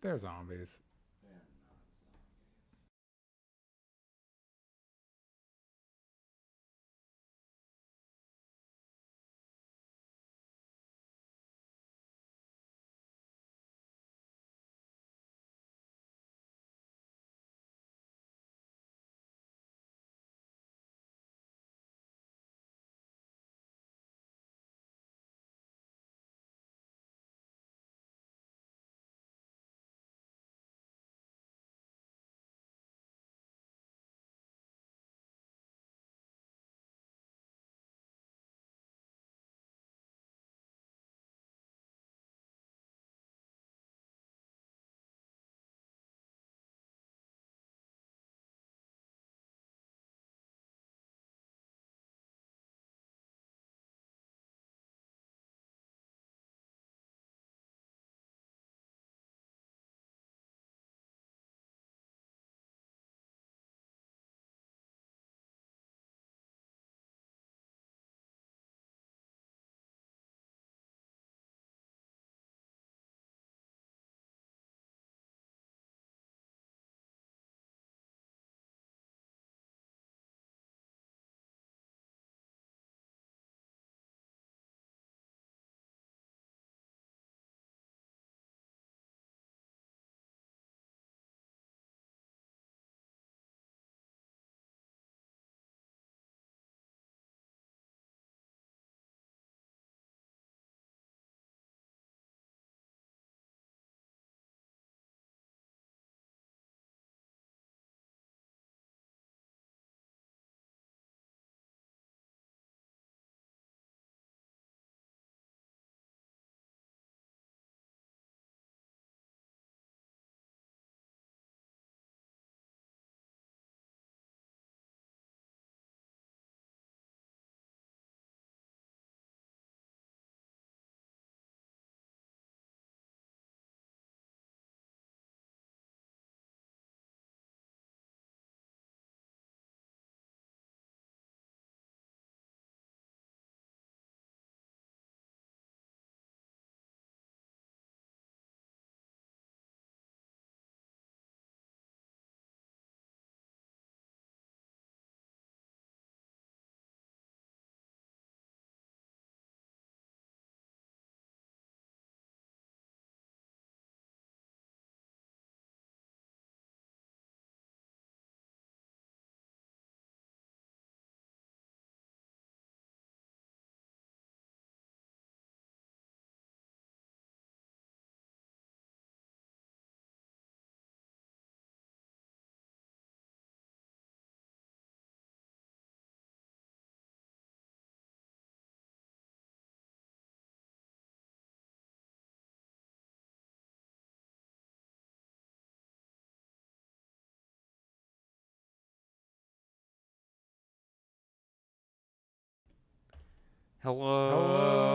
They're zombies.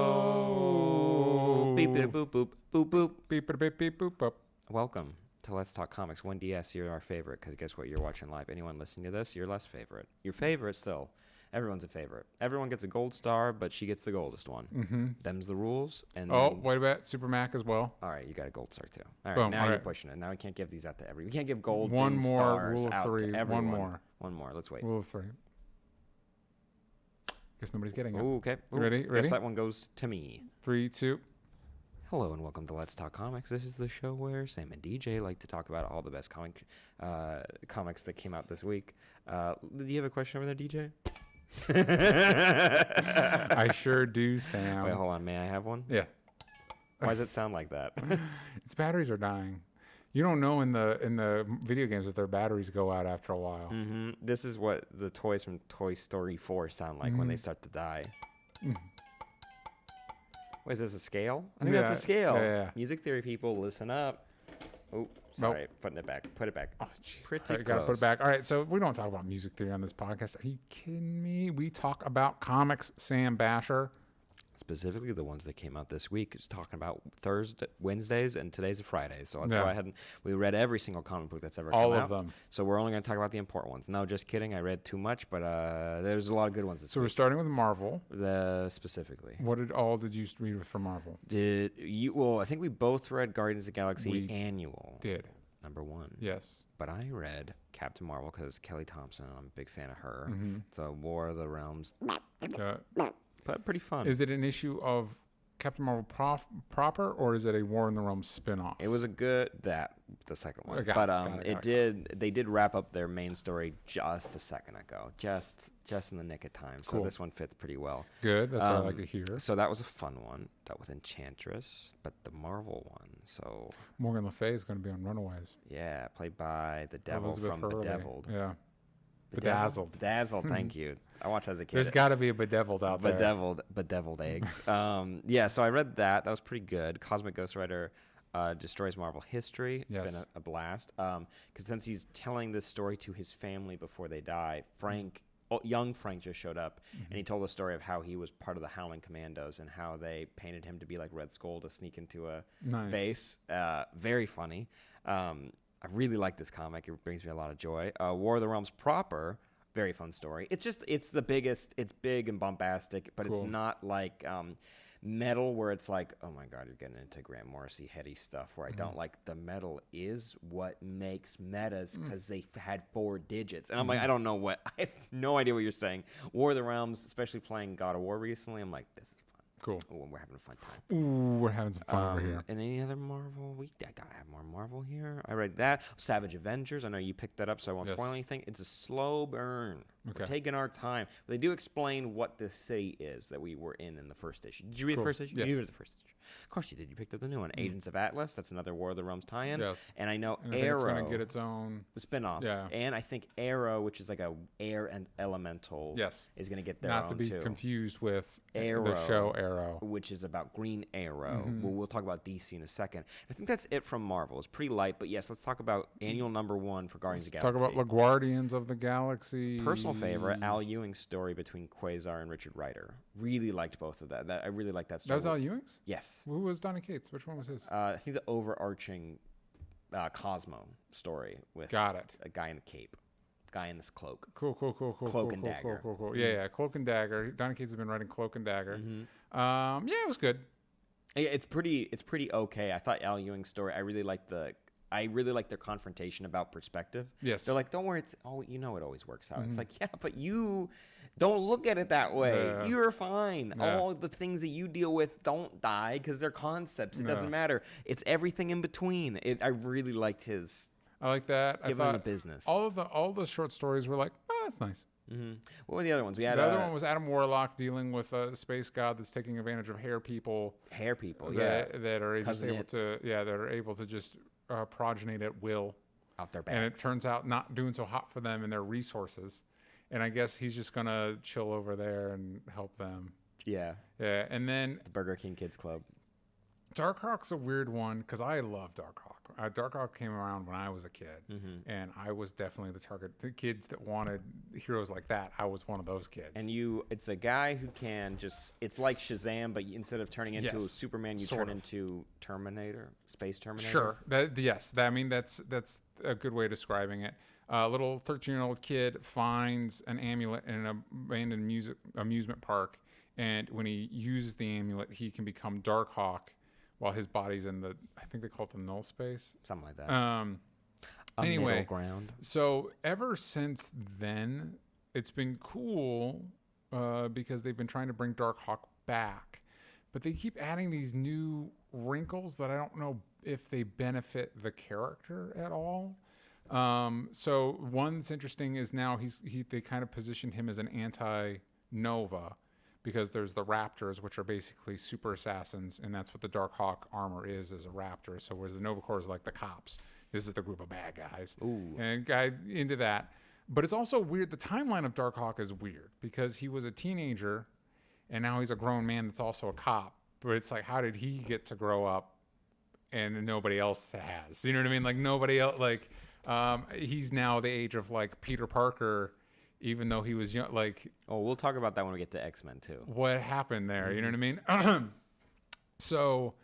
Hello. Beep beep boop boop boop boop. Beep beep beep beep boop boop. Welcome to Let's Talk Comics. 1DS, you're our favorite because guess what? You're watching live. Anyone listening to this, you're less favorite. Your favorite still. Everyone's a favorite. Everyone gets a gold star, but she gets the goldest one. Mm-hmm. Them's the rules. And Oh, wait a minute. Super Mac as well. all right, you got a gold star too. All right, Boom, now all you're right. pushing it. Now we can't give these out to everyone. We can't give gold One more stars rule of out three. to everyone. One more. One more. Let's wait. Rule of three. Guess nobody's getting it. Ooh, okay. Ooh, Ready? Guess Ready? that one goes to me. 3, 2. Hello and welcome to Let's Talk Comics. This is the show where Sam and DJ like to talk about all the best comics that came out this week. Do you have a question over there, DJ? I sure do, Sam. Wait, hold on. May I have one? Yeah. Why does it sound like that? Its batteries are dying. You don't know in the video games that their batteries go out after a while. Mm-hmm. This is what the toys from Toy Story 4 sound like when they start to die. Wait, is this a scale? I think that's a scale. Yeah. Music theory people, listen up. Oh, sorry. Putting it back. Put it back. Oh, jeez. Pretty You gotta put close. it back. All right, so we don't talk about music theory on this podcast. Are you kidding me? We talk about comics, Sam Basher. Specifically, the ones that came out this week is talking about Wednesdays, and today's a Friday. So that's Yeah. why we read every single comic book that's ever All come of out. them. So we're only going to talk about the important ones. No, just kidding. I read too much, but there's a lot of good ones this So we're week. starting with Marvel. Specifically. What did you read for Marvel? Did you? Well, I think we both read Guardians of the Galaxy We Annual. Did. #1. Yes. But I read Captain Marvel because Kelly Thompson, I'm a big fan of her. Mm-hmm. It's a War of the Realms. Uh, But pretty fun. is it an issue of Captain Marvel proper, or is it a War in the Realms spin-off? It was the second one. Got it. They did wrap up their main story just a second ago, just in the nick of time. So Cool. this one fits pretty well. Good. That's what I like to hear. So that was a fun one. That was Enchantress, but the Marvel one. So Morgan Le Fay is going to be on Runaways. yeah, played by the devil Elizabeth from Hurley. Bedeviled. Yeah. The Devil? Bedazzled. Bedazzled, thank you. I watched as a kid. There's got to be a bedeviled out there. Bedeviled eggs. Yeah, so I read that. That was pretty good. Cosmic Ghost Rider destroys Marvel history. It's been a blast. Because since he's telling this story to his family before they die, young Frank just showed up, and he told the story of how he was part of the Howling Commandos and how they painted him to be like Red Skull to sneak into a base. Very funny. I really like this comic. It brings me a lot of joy. War of the Realms proper, very fun story. It's the biggest. It's big and bombastic, but Cool. it's not like metal where it's like, oh my God, you're getting into Grant Morrissey heady stuff where I don't like. The metal is what makes metas because they had 4 digits. And I'm like, I don't know what. I have no idea what you're saying. War of the Realms, especially playing God of War recently, I'm like, this is fun. Cool. Ooh, we're having a fun time. Ooh, we're having some fun over here. And any other Marvel? I gotta have more Marvel here. I read that. Savage Avengers. I know you picked that up, so I won't spoil anything. It's a slow burn. Okay. We're taking our time. But they do explain what the city is that we were in the first issue. Did you read the first issue? Yes. You read the first issue. Of course you did. You picked up the new one, Agents of Atlas. That's another War of the Realms tie-in. Yes. And I know And I think Arrow. it's going to get its own spin-off. Yeah. And I think Arrow, which is like a air and elemental, is going to get their not own to be too. confused with Arrow, the show Arrow, which is about Green Arrow. We'll talk about DC in a second. I think that's it from Marvel. It's pretty light, but yes, let's talk about annual #1 for Guardians of the Galaxy. Talk about the Guardians of the Galaxy. Personal favorite, Al Ewing's story between Quasar and Richard Rider. Really liked both of that. I really liked that story. That was Al Ewing's? Yes. Who was Donny Cates? Which one was his? I think the overarching Cosmo story with Got it. a guy in a cape, guy in this cloak. Cool. Cloak and Dagger. Cool. Yeah, Cloak and Dagger. Donny Cates has been writing Cloak and Dagger. Yeah, it was good. Yeah, it's pretty okay. I thought Al Ewing's story. I really liked their confrontation about perspective. Yes. They're like, don't worry, it always works out. It's like, yeah, but you don't look at it that way. Yeah. You're fine. Yeah. All the things that you deal with don't die because they're concepts. It doesn't matter. It's everything in between. I really liked his. I like that. Give I him thought the business. all the short stories were like, oh, that's nice. What were the other ones? We had The other one was Adam Warlock dealing with a space god that's taking advantage of hair people. hair people. That are just able Cousin-its. that are able to just progenate at will. Out their backs. And it turns out not doing so hot for them and their resources. And I guess he's just gonna chill over there and help them. Yeah. Yeah, and then The Burger King Kids Club. Darkhawk's a weird one because I love Darkhawk. Darkhawk came around when I was a kid, and I was definitely the target. The kids that wanted heroes like that, I was one of those kids. And it's a guy who can it's like Shazam, but instead of turning into a Superman, you turn into Terminator, Space Terminator. Sure. That's a good way of describing it. A little 13-year-old kid finds an amulet in an abandoned amusement park, and when he uses the amulet, he can become Darkhawk while his body's in I think they call it the null space. Something like that. Anyway, middle ground. So ever since then, it's been cool because they've been trying to bring Darkhawk back. But they keep adding these new wrinkles that I don't know if they benefit the character at all. So one that's interesting is now they kind of positioned him as an anti-Nova because there's the Raptors, which are basically super assassins, and that's what the Darkhawk armor is a Raptor. So whereas the Nova Corps is like the cops, this is the group of bad guys. Ooh. And guy into that. But it's also weird. The timeline of Darkhawk is weird because he was a teenager, and now he's a grown man that's also a cop. But it's like, how did he get to grow up and nobody else has? You know what I mean? Like nobody else, he's now the age of like Peter Parker even though he was young. Like, Oh, we'll talk about that when we get to X-Men too. what happened there? You know what I mean? So,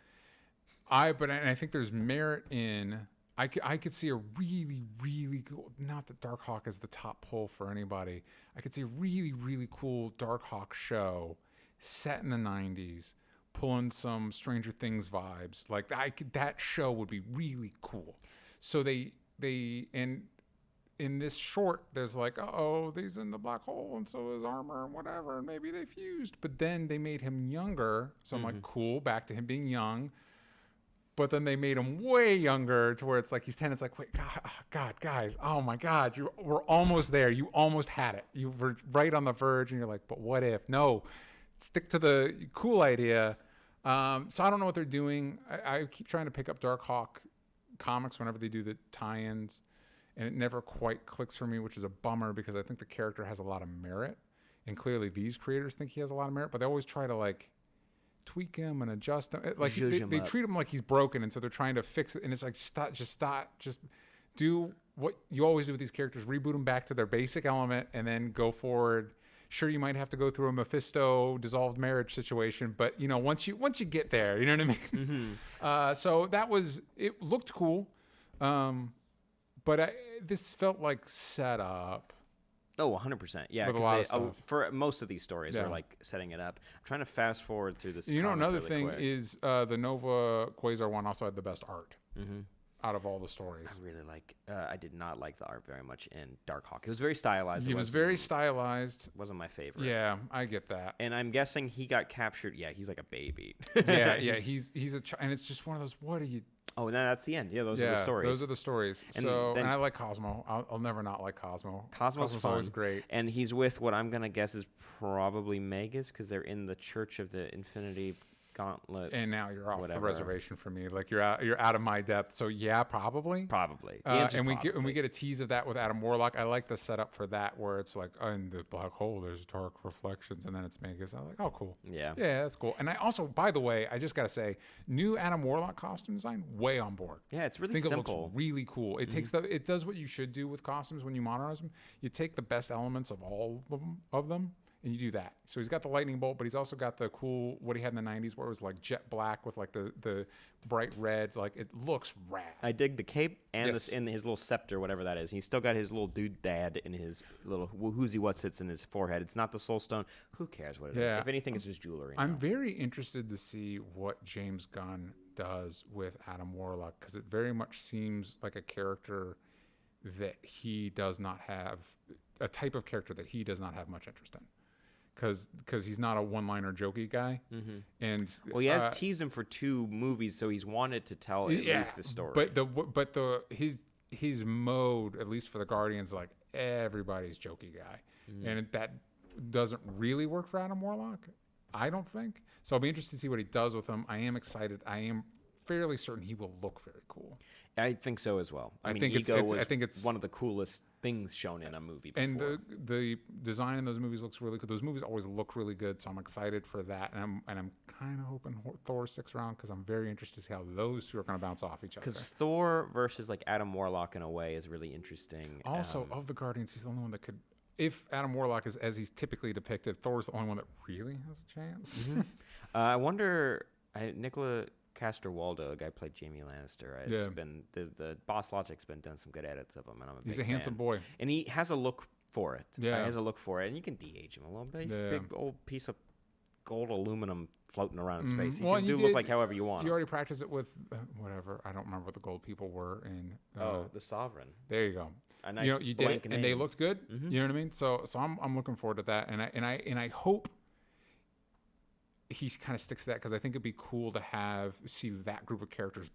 and I think there's merit in. I could see a really, really cool. Not that Darkhawk is the top pull for anybody. I could see a really, really cool Darkhawk show set in the '90s, pulling some Stranger Things vibes. Like that show would be really cool. So and in this short, there's like, he's in the black hole, and so his armor and whatever, and maybe they fused. But then they made him younger, so I'm like, cool, back to him being young. But then they made him way younger to where it's like he's 10. It's like, wait, God, guys, oh my God, we're almost there. You almost had it. You were right on the verge, and you're like, but what if? No, stick to the cool idea. So I don't know what they're doing. I keep trying to pick up Darkhawk comics whenever they do the tie-ins, and it never quite clicks for me, which is a bummer because I think the character has a lot of merit, and clearly these creators think he has a lot of merit, but they always try to like tweak him and adjust him. Like they treat him like he's broken, and so they're trying to fix it. And it's like, just do what you always do with these characters: reboot them back to their basic element, and then go forward. Sure, you might have to go through a Mephisto dissolved marriage situation, but once you get there, you know what I mean. So it looked cool, but this felt like set up. Oh, 100%. Yeah, for most of these stories, they're like setting it up. I'm trying to fast forward through this. Another thing is the Nova Quasar one also had the best art out of all the stories. I really I did not like the art very much in Darkhawk. It was very stylized. It was very stylized. Wasn't my favorite. Yeah, I get that. And I'm guessing he got captured. Yeah, he's like a baby. yeah, he's and it's just one of those. What are you? Oh, no, that's the end. Yeah, those are the stories. Those are the stories. And I like Cosmo. I'll never not like Cosmo. Cosmo's always great. And he's with what I'm gonna guess is probably Magus, because they're in the Church of the Infinity Gauntlet. And now you're off the reservation for me. Like you're out of my depth. So yeah, probably. Probably. And we get a tease of that with Adam Warlock. I like the setup for that, where it's like, in the black hole there's dark reflections, and then it's Magus. I'm like, oh, cool. Yeah, that's cool. And I also, by the way, I just gotta say, new Adam Warlock costume design, way on board. Yeah, it's really simple. simple. It looks really cool. It takes it does what you should do with costumes when you modernize them. You take the best elements of all of them. And you do that. So he's got the lightning bolt, but he's also got the cool, what he had in the 90s, where it was like jet black with like the bright red. Like, it looks rad. I dig the cape and in his little scepter, whatever that is. He's still got his little dude dad in his little whoozy what sits in his forehead. It's not the soul stone. Who cares what it is? If anything, it's just jewelry. I'm very interested to see what James Gunn does with Adam Warlock, because it very much seems like a character that he does not have, a type of character that he does not have much interest in. Because he's not a one-liner jokey guy, and he has teased him for 2 movies, so he's wanted to tell at least the story. But his mode, at least for the Guardians, like everybody's jokey guy, and that doesn't really work for Adam Warlock, I don't think. So I'll be interested to see what he does with him. I am excited. I am fairly certain he will look very cool. I think so as well. I think it's one of the coolest things shown in a movie before. And the design in those movies looks really good. Those movies always look really good, so I'm excited for that. And I'm kind of hoping Thor sticks around, because I'm very interested to see how those two are going to bounce off each other. Because Thor versus like Adam Warlock in a way is really interesting. Also, of the Guardians, he's the only one that could. If Adam Warlock is as he's typically depicted, Thor's the only one that really has a chance. I wonder, Nicola Castor-Waldo, a guy who played Jaime Lannister, has been the Boss Logic's been done some good edits of him, and I'm a big He's a handsome boy, and he has a look for it. Yeah, he has a look for it, and you can de-age him a little bit. He's a big old piece of gold aluminum floating around in space. He can look like however you want. You already practiced it with whatever. I don't remember what the gold people were in. The Sovereign. There you go. A nice you did it, and they looked good. You know what I mean? So I'm looking forward to that, and I hope he kind of sticks to that, because I think it'd be cool to see that group of characters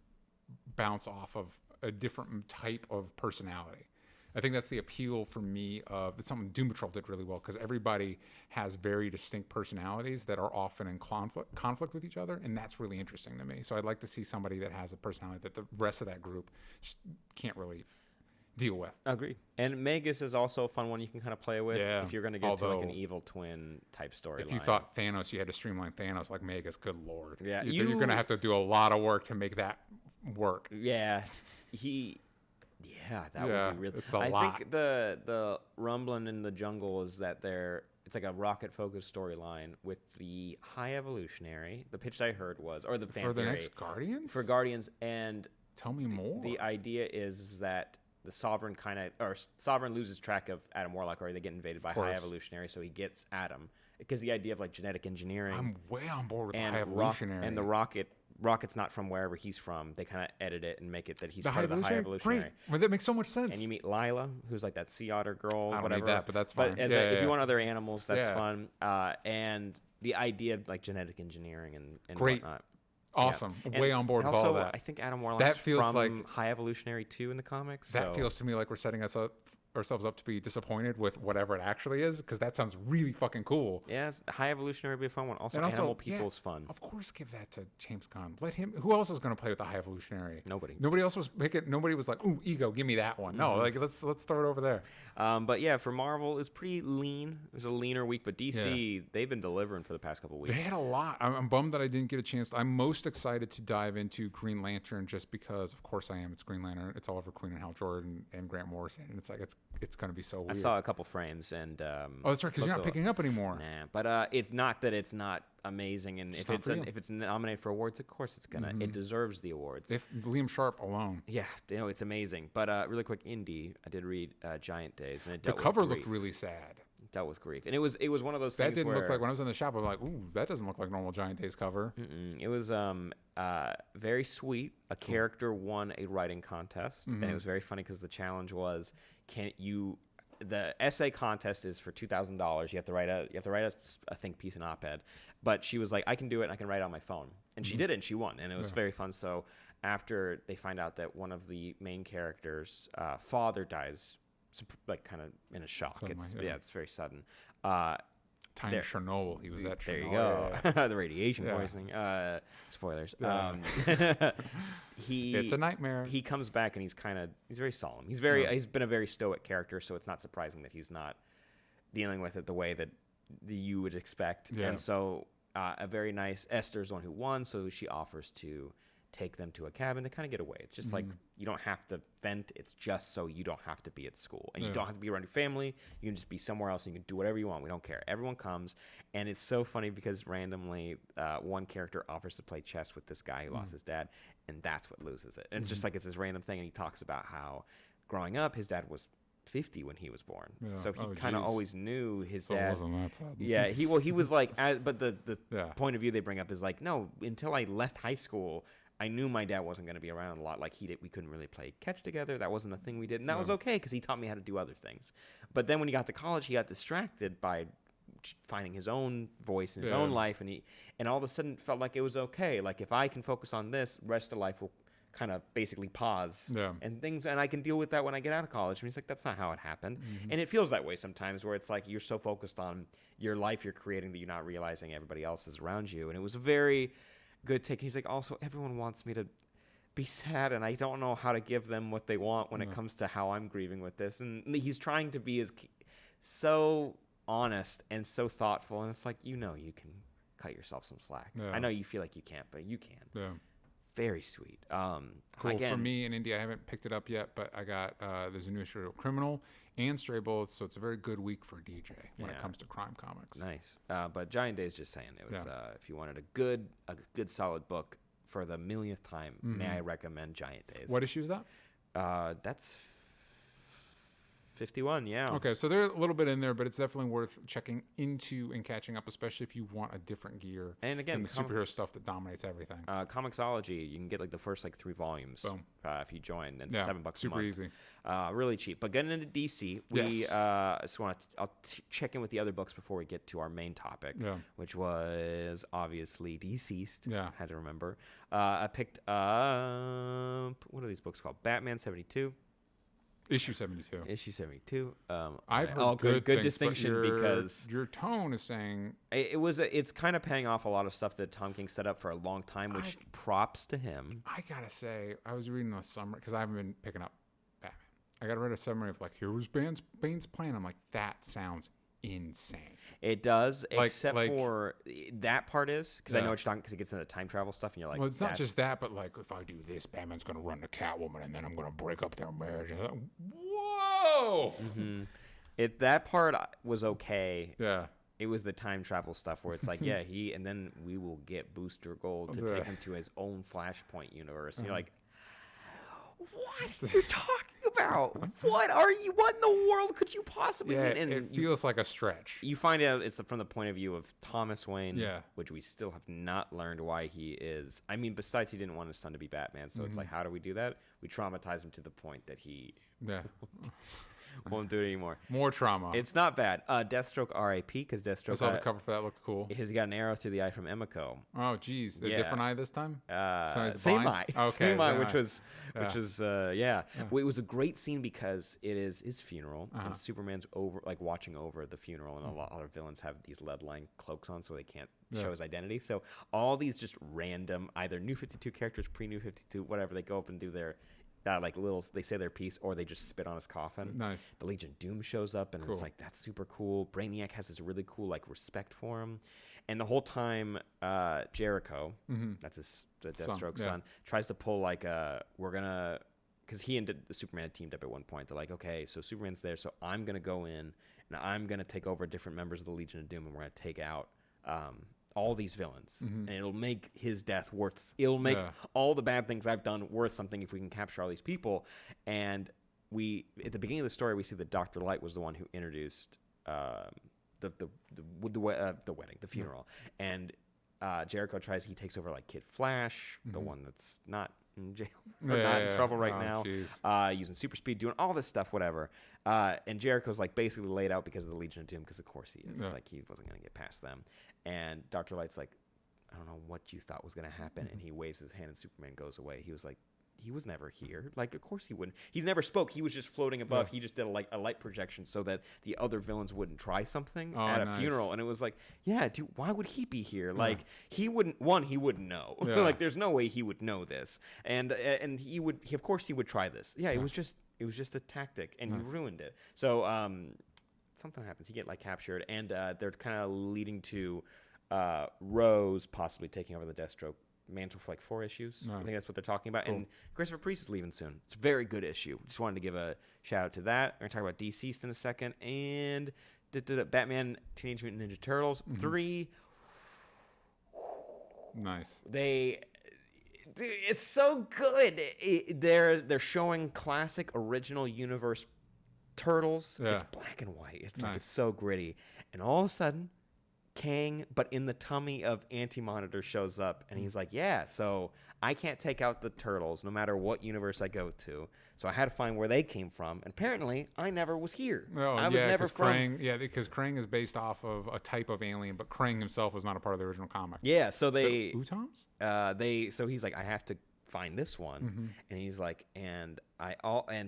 bounce off of a different type of personality. I think that's the appeal for me it's something Doom Patrol did really well, because everybody has very distinct personalities that are often in conflict with each other, and that's really interesting to me. So I'd like to see somebody that has a personality that the rest of that group just can't really deal with. Agreed. And Magus is also a fun one you can kind of play with if you're going to get to like an evil twin type story. If you thought Thanos, you had to streamline Thanos like Magus, good lord. Yeah, you're going to have to do a lot of work to make that work. Yeah, Yeah, that would be real. It's a I lot. think the rumbling in the jungle is that it's like a rocket focused storyline with the High Evolutionary. The pitch I heard was, or the fan For the theory, next Guardians? for Guardians, and Tell me more. the idea is that the Sovereign Sovereign loses track of Adam Warlock, or they get invaded by High Evolutionary, so he gets Adam. Because the idea of like genetic engineering. I'm way on board with the and High Evolutionary. And the Rocket's not from wherever he's from. They kind of edit it and make it that he's the part of the High Evolutionary. Great. Well, that makes so much sense. And you meet Lila, who's like that sea otter girl. I don't whatever. need that, but that's fine. But if you want other animals, that's fun. And the idea of like genetic engineering and great. Whatnot. Awesome. Yeah. Way on board with all of that. I think Adam Warlock's from High Evolutionary 2 in the comics. That feels to me like we're setting ourselves up to be disappointed with whatever it actually is, because that sounds really fucking cool. Yeah, High Evolutionary would be a fun one. Also, Animal People's fun. Of course, give that to James Gunn. Let him. Who else is going to play with the High Evolutionary? Nobody else was making. Nobody was like, "Ooh, Ego, give me that one." No, like let's throw it over there. But yeah, for Marvel, it's pretty lean. It was a leaner week, but DC they've been delivering for the past couple of weeks. They had a lot. I'm bummed that I didn't get a chance. I'm most excited to dive into Green Lantern just because, of course, I am. It's Green Lantern. It's Oliver Queen and Hal Jordan and Grant Morrison, and it's like it's going to be so weird. I saw a couple frames and oh, that's right, because you're not picking up anymore. Nah, but it's not that it's not amazing, and if it's nominated for awards, of course it's gonna. It deserves the awards. If Liam Sharp alone. Yeah, it's amazing. But really quick, indie. I did read Giant Days, and the cover looked really sad. Dealt with grief, and it was one of those that things didn't look like, when I was in the shop, I'm like, ooh, that doesn't look like normal Giant Days cover. It was very sweet. A character won a writing contest, and it was very funny because the challenge was, the essay contest is for $2,000. You have to write a think piece, an op-ed. But she was like, I can do it, and I can write it on my phone. And she did it, and she won, and it was very fun. So after they find out that one of the main characters' father dies, like kind of in a shock. It's very sudden. Time Chernobyl. He was at Chernobyl. There you go. Yeah. The radiation poisoning. Spoilers. It's a nightmare. He comes back and he's very solemn. He's been a very stoic character, so it's not surprising that he's not dealing with it the way that you would expect. Yeah. And so a very nice Esther's the one who won, so she offers to take them to a cabin to kind of get away. It's just like, you don't have to vent. It's just so you don't have to be at school. And you don't have to be around your family. You can just be somewhere else and you can do whatever you want. We don't care. Everyone comes. And it's so funny because randomly one character offers to play chess with this guy who lost his dad. And that's what loses it. And it's just like it's this random thing. And he talks about how growing up, his dad was 50 when he was born. Yeah. So he kind of always knew his dad. It wasn't that sad. Yeah, he was like, but the point of view they bring up is like, no, until I left high school, I knew my dad wasn't going to be around a lot. Like we couldn't really play catch together. That wasn't a thing we did. And that was okay because he taught me how to do other things. But then when he got to college, he got distracted by finding his own voice in his own life. And all of a sudden felt like it was okay. Like if I can focus on this, rest of life will kind of basically pause and I can deal with that when I get out of college. And he's like, that's not how it happened. And it feels that way sometimes where it's like you're so focused on your life you're creating that you're not realizing everybody else is around you. And it was a very good take. He's like, also everyone wants me to be sad and I don't know how to give them what they want when it comes to how I'm grieving with this. And he's trying to be so honest and so thoughtful, and it's like, you can cut yourself some slack. I know you feel like you can't, but you can. Very sweet. Cool. Again, for me in India, I haven't picked it up yet, but I got there's a new issue of Criminal and Stray Bullets, so it's a very good week for DJ when it comes to crime comics. Nice. But Giant Days, just saying, it was if you wanted a good solid book for the millionth time, may I recommend Giant Days. What issue is that? That's 51, yeah. Okay, so they're a little bit in there, but it's definitely worth checking into and catching up, especially if you want a different gear. And again, the superhero stuff that dominates everything. Comixology, you can get like the first 3 volumes if you join, and $7 a month. Super easy. Really cheap. But getting into DC, I'll check in with the other books before we get to our main topic, which was obviously Deceased. Yeah. Had to remember. I picked up, what are these books called? Batman 72. Issue 72. Issue 72. I've heard good things, distinction because your tone is saying it's kind of paying off a lot of stuff that Tom King set up for a long time, which props to him. I gotta say, I was reading a summary because I haven't been picking up Batman. I gotta read a summary of here was Bane's plan. I'm like, that sounds insane. It does, Like- except like- for that part is because I Yeah. know what you're talking because it gets into time travel stuff, and you're like, Well, it's not that's- just that, but like if I do this, Batman's gonna run to Catwoman, and then I'm gonna break up their marriage. And whoa! that part was okay. Yeah. It was the time travel stuff where it's like, yeah, and then we will get Booster Gold to Yeah. take him to his own Flashpoint universe. And you're like, what are you talking about? What in the world could you possibly Yeah, mean? And it feels like a stretch. you find out it's from the point of view of Thomas Wayne, Yeah. which we still have not learned why he is. I mean, besides he didn't want his son to be Batman, so it's like, how do we do that? We traumatize him to the point that he Yeah. won't do it anymore. More trauma. It's not bad. Deathstroke R.I.P. because I Deathstroke saw the cover for that. Looked cool. he's got an arrow through the eye from Emiko. Oh, geez. A Yeah. different eye this time? So he's Same blind? eye, Okay, same eye, same which eye. was Well, it was a great scene because it is his funeral and Superman's watching over the funeral, and a lot of other villains have these lead-lined cloaks on so they can't show his identity. So all these just random, either New 52 characters, pre-New 52, whatever, they go up and do their they say their piece, or they just spit on his coffin. Nice. The Legion of Doom shows up, and Cool. it's like, that's super cool. Brainiac has this really cool respect for him, and the whole time Jericho, that's the Deathstroke son, tries to pull because he and the Superman had teamed up at one point. They're like, okay, so Superman's there, so I'm gonna go in and I'm gonna take over different members of the Legion of Doom, and we're gonna take out all these villains, and it'll make his death worth. It'll make all the bad things I've done worth something if we can capture all these people. And at the beginning of the story, we see that Dr. Light was the one who introduced the wedding, the funeral, and Jericho takes over Kid Flash, the one that's not in jail or not in trouble right now, using super speed, doing all this stuff, whatever. And Jericho's basically laid out because of the Legion of Doom, because of course he is. He wasn't going to get past them. And Dr. Light's like, I don't know what you thought was going to happen. And he waves his hand and Superman goes away. He was like, he was never here. Of course he wouldn't. He never spoke. He was just floating above. He just did a light projection so that the other villains wouldn't try something at a funeral. And it was like, yeah, dude, why would he be here? He wouldn't. One, he wouldn't know. There's no way he would know this. And of course he would try this. Yeah, it was just a tactic, and you ruined it. So something happens. He get captured, and they're kind of leading to Rose possibly taking over the Deathstroke mantle for 4 issues. I think that's what they're talking about. Cool. And Christopher Priest is leaving soon. It's a very good issue. Just wanted to give a shout out to that. We're going to talk about Deceased in a second. And Batman Teenage Mutant Ninja Turtles 3. Nice. It's so good. They're showing classic original universe Turtles. Yeah. It's black and white. It's it's so gritty. And all of a sudden, Kang, but in the tummy of Anti-Monitor, shows up, and he's like, yeah, so I can't take out the Turtles no matter what universe I go to. So I had to find where they came from. And apparently, I never was here. Oh, I was never from... Krang, because Krang is based off of a type of alien, but Krang himself was not a part of the original comic. Yeah, so The Utams? So he's like, I have to find this one, and he's like, and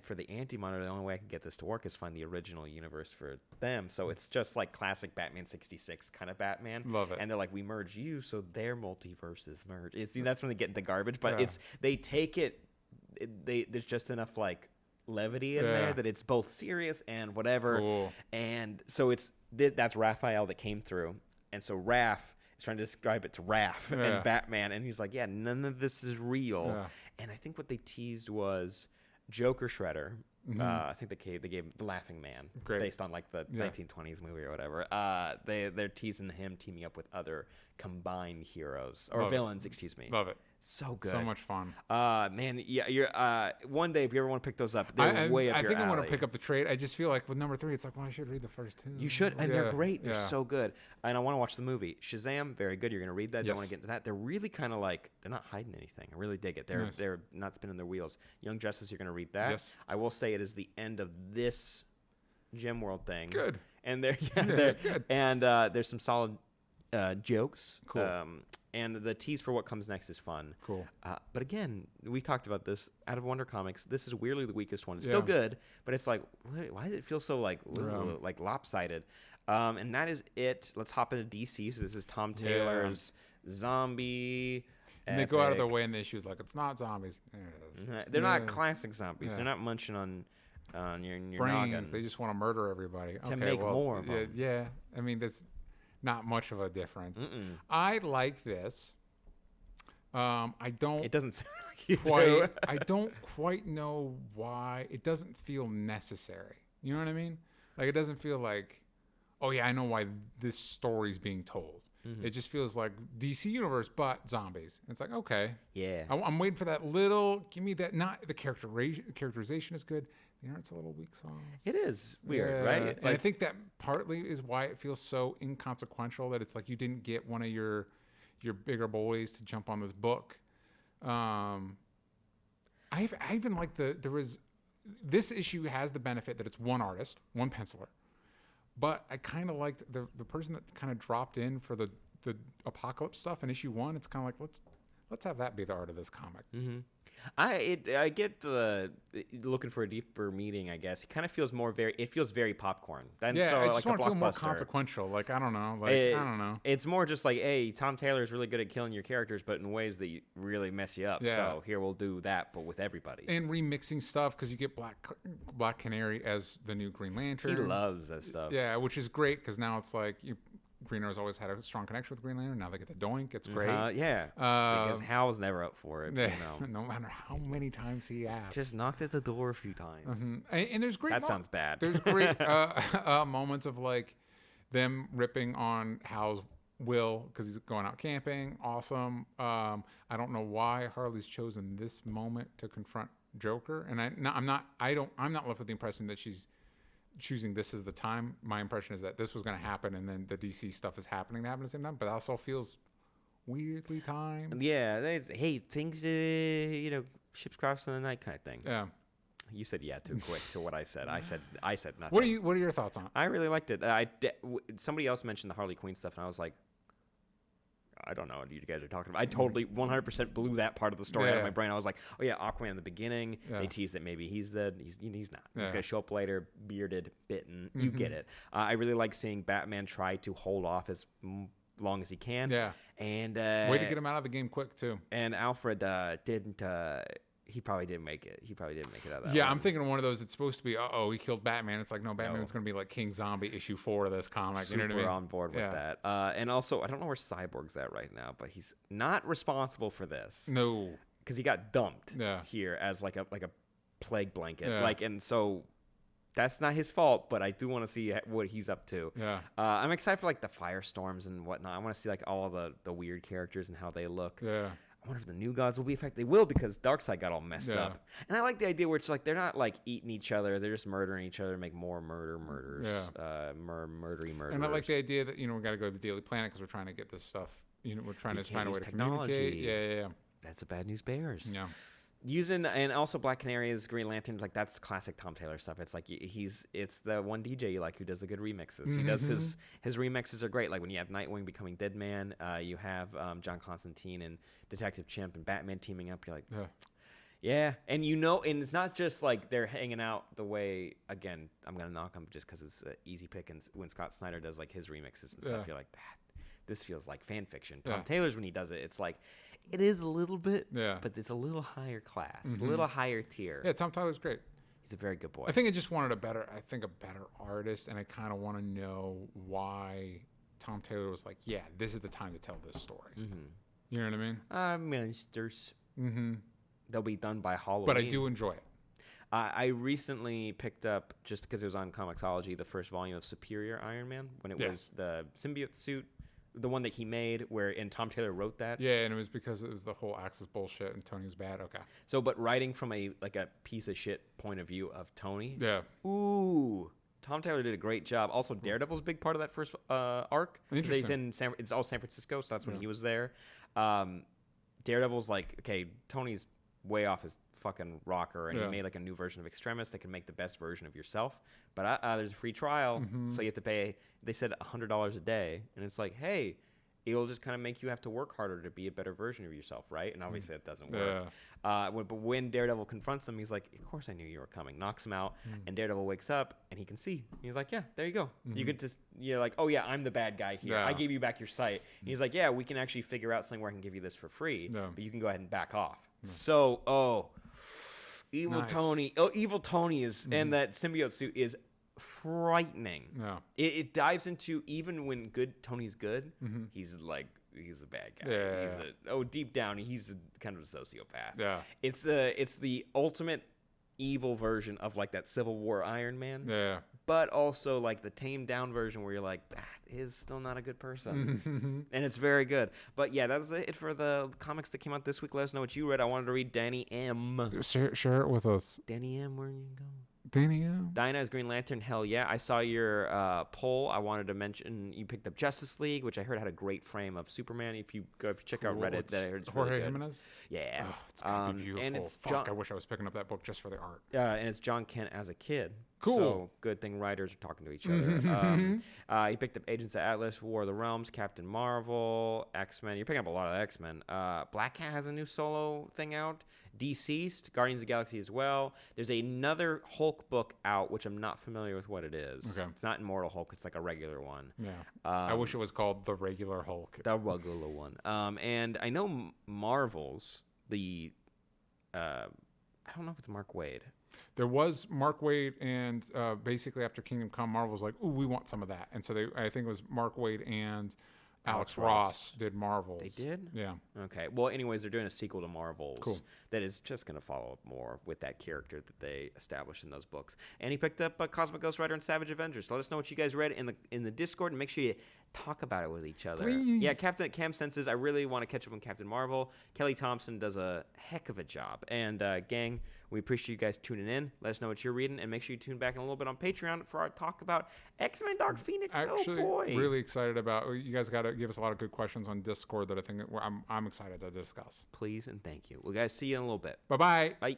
for the Anti-Monitor, the only way I can get this to work is find the original universe for them. So it's just classic Batman 66 kind of Batman. Love it. And they're like, we merge you, so their multiverses merge. That's when they get into garbage, but they take it. There's just enough levity in there that it's both serious and whatever. Cool. And so that's Raphael that came through, and so Raph is trying to describe it to Raph and Batman, and he's like, yeah, none of this is real. Yeah. And I think what they teased was Joker Shredder. I think they gave The Laughing Man, based on the 1920s movie or whatever. They're teasing him teaming up with other combined heroes or villains. Excuse me. Love it. So good. So much fun. Man, yeah. You're one day if you ever want to pick those up, they're way up your alley. I want to pick up the trade. I just feel like with number 3, it's I should read the first 2. You should, and they're great. They're so good. And I want to watch the movie Shazam. Very good. You're gonna read that. Don't want to get into that. They're really kind of they're not hiding anything. I really dig it. They're not spinning their wheels. Young Justice. You're gonna read that. Yes. I will say it is the end of this Gem World thing. Good. And good. And there's some solid jokes. Cool. And the tease for what comes next is fun. Cool. But again, we talked about this. Out of Wonder Comics, this is weirdly the weakest one. It's still good, but it's why does it feel so lopsided? And that is it. Let's hop into DC. So this is Tom Taylor's Zombie. And they go out of their way and they shoot it's not zombies. There it is. They're not classic zombies. They're not munching on on your brains. noggin. They just want to murder everybody. To make more of them. Yeah. I mean, that's not much of a difference. Mm-mm. I like this. I don't. It doesn't sound like you quite. do. I don't quite know why. It doesn't feel necessary. You know what I mean? Like, it doesn't feel like, oh yeah, I know why this story's being told. It just feels like DC universe, but zombies. And it's like, okay. Yeah. I'm waiting for that little, give me that, not the characterization is good. The art's a little weak sauce. It is weird, right? And I think that partly is why it feels so inconsequential, that it's like you didn't get one of your bigger boys to jump on this book. I even like this issue has the benefit that it's one artist, one penciler. But I kind of liked the person that kind of dropped in for the Apocalypse stuff in issue 1. It's kind of like, let's have that be the art of this comic. Mm-hmm. I get the looking for a deeper meaning. I guess it kind of feels it feels very popcorn. And yeah, so, I just want to feel more consequential. Like, I don't know. I don't know. It's more just like, hey, Tom Taylor is really good at killing your characters, but in ways that really mess you up. Yeah. So here we'll do that, but with everybody. And remixing stuff, because you get Black Canary as the new Green Lantern. He loves that stuff. Yeah, which is great, because now it's like Green Arrow's always had a strong connection with Green Lantern. Now they get the doink. It's great. Yeah. Because Hal's never up for it. Yeah, no matter how many times he asks. Just knocked at the door a few times. Mm-hmm. And there's great... That sounds bad. There's great moments of, like, them ripping on Hal's will because he's going out camping. Awesome. I don't know why Harley's chosen this moment to confront Joker. And I'm not left with the impression that she's choosing this as the time. My impression is that this was going to happen, and then the DC stuff is happening to happen at the same time, but it also feels weirdly timed. Yeah, hey, things, ships crossing the night kind of thing. Yeah. You said yeah too quick to what I said. I said nothing. What are your thoughts on it? I really liked it. Somebody else mentioned the Harley Quinn stuff, and I was like, I don't know what you guys are talking about. I totally 100% blew that part of the story out of my brain. I was like, oh yeah, Aquaman in the beginning. Yeah. They teased that maybe he's dead. He's not. Yeah. He's going to show up later, bearded, bitten. You get it. I really like seeing Batman try to hold off as long as he can. Yeah. And way to get him out of the game quick too. And Alfred didn't... he probably didn't make it. He probably didn't make it out of that. Yeah, I'm thinking of one of those. It's supposed to be, he killed Batman. It's like, no, Batman's going to be like King Zombie issue 4 of this comic. Super you know what I mean? On board with that. And also, I don't know where Cyborg's at right now, but he's not responsible for this. No, because he got dumped here as like a plague blanket. Yeah. And so that's not his fault. But I do want to see what he's up to. Yeah. I'm excited for like the firestorms and whatnot. I want to see like all the weird characters and how they look. Yeah. I wonder if the new gods will be affected. They will, because Darkseid got all messed up. And I like the idea where it's like they're not like eating each other. They're just murdering each other to make more murders. Yeah. Murderers. And I like the idea that, we got to go to the Daily Planet because we're trying to get this stuff. We're trying to find a way to communicate. Yeah. That's the bad news bears. Yeah. And also Black Canary's Green Lanterns, like that's classic Tom Taylor stuff. It's like it's the one DJ you like who does the good remixes. Mm-hmm. He does his remixes are great. Like when you have Nightwing becoming Dead Man, you have John Constantine and Detective Chimp and Batman teaming up. You're like, yeah. And and it's not just like they're hanging out the way. Again, I'm gonna knock them just because it's an easy pick. And when Scott Snyder does like his remixes and stuff, you're like, this feels like fan fiction. Tom Taylor's when he does it, it's like. It is a little bit, but it's a little higher class, a little higher tier. Yeah, Tom Taylor's great. He's a very good boy. I think I just wanted a better artist, and I kind of want to know why Tom Taylor was like, yeah, this is the time to tell this story. Mm-hmm. You know what I mean? Monsters. Mm-hmm. They'll be done by Halloween. But I do enjoy it. I recently picked up, just because it was on Comixology, the first volume of Superior Iron Man, when it was the symbiote suit. The one that he made, and Tom Taylor wrote that. Yeah, and it was because it was the whole Axis bullshit, and Tony was bad. Okay. So, but writing from a piece of shit point of view of Tony. Yeah. Ooh, Tom Taylor did a great job. Also, Daredevil's a big part of that first arc. Interesting. It's all San Francisco, so that's when he was there. Daredevil's like, okay, Tony's way off his fucking rocker, and he made like a new version of Extremis that can make the best version of yourself. But there's a free trial, so you have to pay. They said $100 a day, and it's like, hey, it'll just kind of make you have to work harder to be a better version of yourself, right? And obviously that doesn't work. But when Daredevil confronts him, he's like, of course I knew you were coming. Knocks him out, and Daredevil wakes up, and he can see. He's like, yeah, there you go. You can just, you're like, oh yeah, I'm the bad guy here. I gave you back your sight. And he's like, yeah, we can actually figure out something where I can give you this for free, but you can go ahead and back off. So, Evil Nice. Tony. Oh, Evil Tony is, and that symbiote suit is frightening. Yeah. It dives into, even when good Tony's good, he's a bad guy. Yeah. Deep down, he's kind of a sociopath. Yeah. It's the ultimate evil version of like that Civil War Iron Man. Yeah. But also like the tamed down version where you're like, that is still not a good person. And it's very good. But yeah, that's it for the comics that came out this week. Let us know what you read. I wanted to read Danny M. Share it with us. Danny M, where are you going? Danny M. Dinah as Green Lantern, hell yeah. I saw your poll. I wanted to mention you picked up Justice League, which I heard had a great frame of Superman. If you check out Reddit, I heard it's Jorge really good. Jimenez? Yeah. Oh, it's gonna be beautiful. And it's Fuck, I wish I was picking up that book just for the art. and it's John Kent as a kid. Cool. So good thing writers are talking to each other. He picked up Agents of Atlas, War of the Realms, Captain Marvel, X-Men. You're picking up a lot of X-Men. Black Cat has a new solo thing out. Deceased, Guardians of the Galaxy as well. There's another Hulk book out, which I'm not familiar with what it is. Okay. It's not Immortal Hulk. It's like a regular one. Yeah. I wish it was called The Regular Hulk. The regular one. And I know Marvel's, I don't know if it's Mark Waid. There was Mark Waid, and basically after Kingdom Come, Marvel was like, "Ooh, we want some of that." And so I think it was Mark Waid and Alex Ross did Marvels. They did? Yeah. Okay. Well, anyways, they're doing a sequel to Marvels. Cool. That is just going to follow up more with that character that they established in those books. And he picked up Cosmic Ghost Rider and Savage Avengers. So let us know what you guys read in the Discord, and make sure you talk about it with each other. Please. Yeah, Cam Senses, I really want to catch up on Captain Marvel. Kelly Thompson does a heck of a job. And gang, we appreciate you guys tuning in. Let us know what you're reading, and make sure you tune back in a little bit on Patreon for our talk about X-Men Dark Phoenix. Actually, oh boy. really excited about. You guys got to give us a lot of good questions on Discord that I think I'm excited to discuss. Please and thank you. Well, guys, see you in a little bit. Bye-bye. Bye.